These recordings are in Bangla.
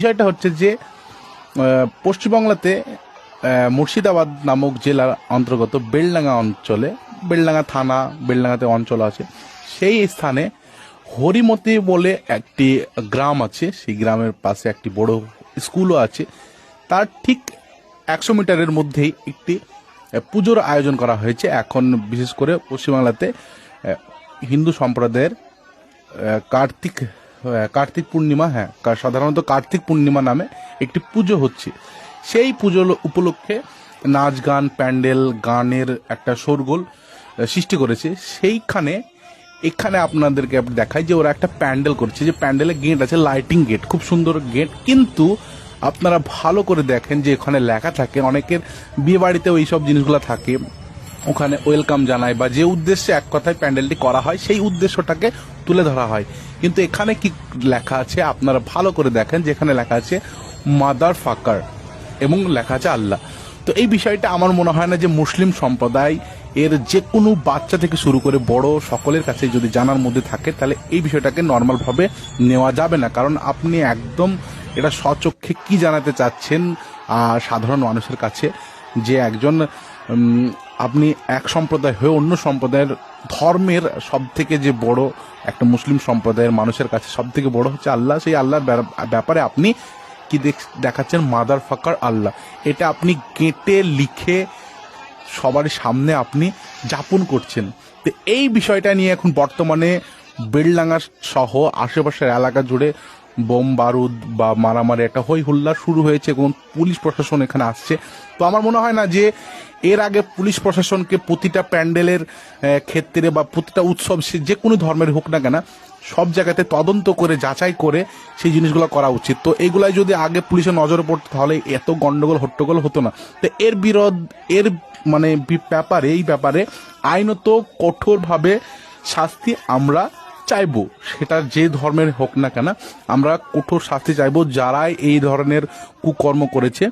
বিষয়টা হচ্ছে যে পশ্চিমবাংলাতে মুর্শিদাবাদ নামক জেলার অন্তর্গত বেলডাঙ্গা অঞ্চলে, বেলডাঙ্গা থানা, বেলডাঙ্গাতে অঞ্চল আছে, সেই স্থানে হরিমতি বলে একটি গ্রাম আছে। সেই গ্রামের পাশে একটি বড় স্কুলও আছে। তার ঠিক 100 মিটারের মধ্যেই একটি পুজোর আয়োজন করা হয়েছে। এখন বিশেষ করে পশ্চিমবাংলাতে হিন্দু সম্প্রদায়ের কার্তিক পূর্ণিমা, সাধারণত কার্তিক পূর্ণিমা নামে একটি পুজো হচ্ছে। সেই পুজো উপলক্ষে নাচ গান, প্যান্ডেল, গানের একটা শোরগোল সৃষ্টি করেছে। এখানে আপনাদেরকে দেখাই যে ওরা একটা প্যান্ডেল করছে, যে প্যান্ডেলের গেট আছে, লাইটিং গেট, খুব সুন্দর গেট। কিন্তু আপনারা ভালো করে দেখেন যে ওখানে লেখা থাকে, অনেকের বিয়ে বাড়িতে ওই সব জিনিসগুলো থাকে, ওখানে ওয়েলকাম জানায় বা যে উদ্দেশ্যে এক কথায় প্যান্ডেলটি করা হয় সেই উদ্দেশ্যটাকে তুলে ধরা হয়। কিন্তু এখানে কি লেখা আছে আপনারা ভালো করে দেখেন, যেখানে লেখা আছে মাদার ফাকার এবং লেখা আছে আল্লাহ। তো এই বিষয়টা আমার মনে হয় না যে মুসলিম সম্প্রদায় এর যে কোনো বাচ্চা থেকে শুরু করে বড় সকলের কাছে যদি জানার মধ্যে থাকে, তাহলে এই বিষয়টাকে নর্মালভাবে নেওয়া যাবে না। কারণ আপনি একদম এটা স্বচক্ষে কি জানাতে চাচ্ছেন সাধারণ মানুষের কাছে, যে একজন আপনি এক সম্প্রদায় হয়ে অন্য সম্প্রদায়ের ধর্মের সব থেকে যে বড় একটা মুসলিম সম্প্রদায়ের মানুষের কাছে সব থেকে বড় হচ্ছে আল্লাহ, সেই আল্লাহর ব্যাপারে আপনি কি দেখাচ্ছেন মাদার ফাকার আল্লাহ। এটা আপনি কেটে লিখে সবার সামনে আপনি যাপন করছেন। তো এই বিষয়টা নিয়ে এখন বর্তমানে বেলডাঙ্গা সহ আশেপাশের এলাকা জুড়ে বোম বারুদ বা মারামারি একটা হই হুল্লা শুরু হয়েছে এবং পুলিশ প্রশাসন এখানে আসছে। তো আমার মনে হয় না যে এর আগে পুলিশ প্রশাসনকে প্রতিটা প্যান্ডেলের ক্ষেত্রে বা প্রতিটা উৎসব যে কোনো ধর্মের হোক না কেন, সব জায়গাতে তদন্ত করে যাচাই করে সেই জিনিসগুলো করা উচিত। তো এইগুলাই যদি আগে পুলিশের নজরে পড়তো তাহলে এত গন্ডগোল হট্টগোল হতো না। তো এর মানে এই ব্যাপারে আইনত কঠোরভাবে শাস্তি আমরা চাইবো, সেটা যে ধর্মের হোক না কেন, আমরা কঠোর শাস্তি চাইবো যারাই এই ধরনের কুকর্ম করেছে।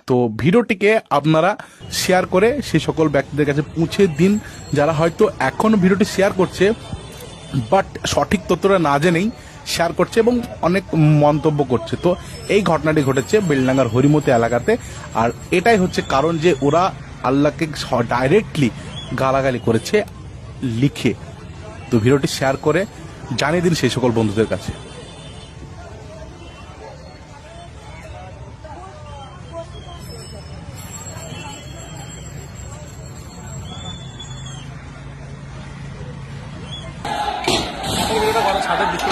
তো ভিডিওটিকে আপনারা শেয়ার করে সেই সকল ব্যক্তিদের কাছে পৌঁছে দিন যারা হয়তো এখনো ভিডিওটি শেয়ার করছে বাট সঠিক তথ্যটা না জেনেই শেয়ার করছে এবং অনেক মন্তব্য করছে। তো এই ঘটনাটি ঘটেছে বেলডাঙ্গার হরিমতি এলাকাতে। আর এটাই হচ্ছে কারণ যে ওরা আল্লাহকে ডাইরেক্টলি গালাগালি করেছে লিখে। তো ভিডিওটি শেয়ার করে জানিয়ে দিন সেই সকল বন্ধুদের কাছে। ছাদের দিকে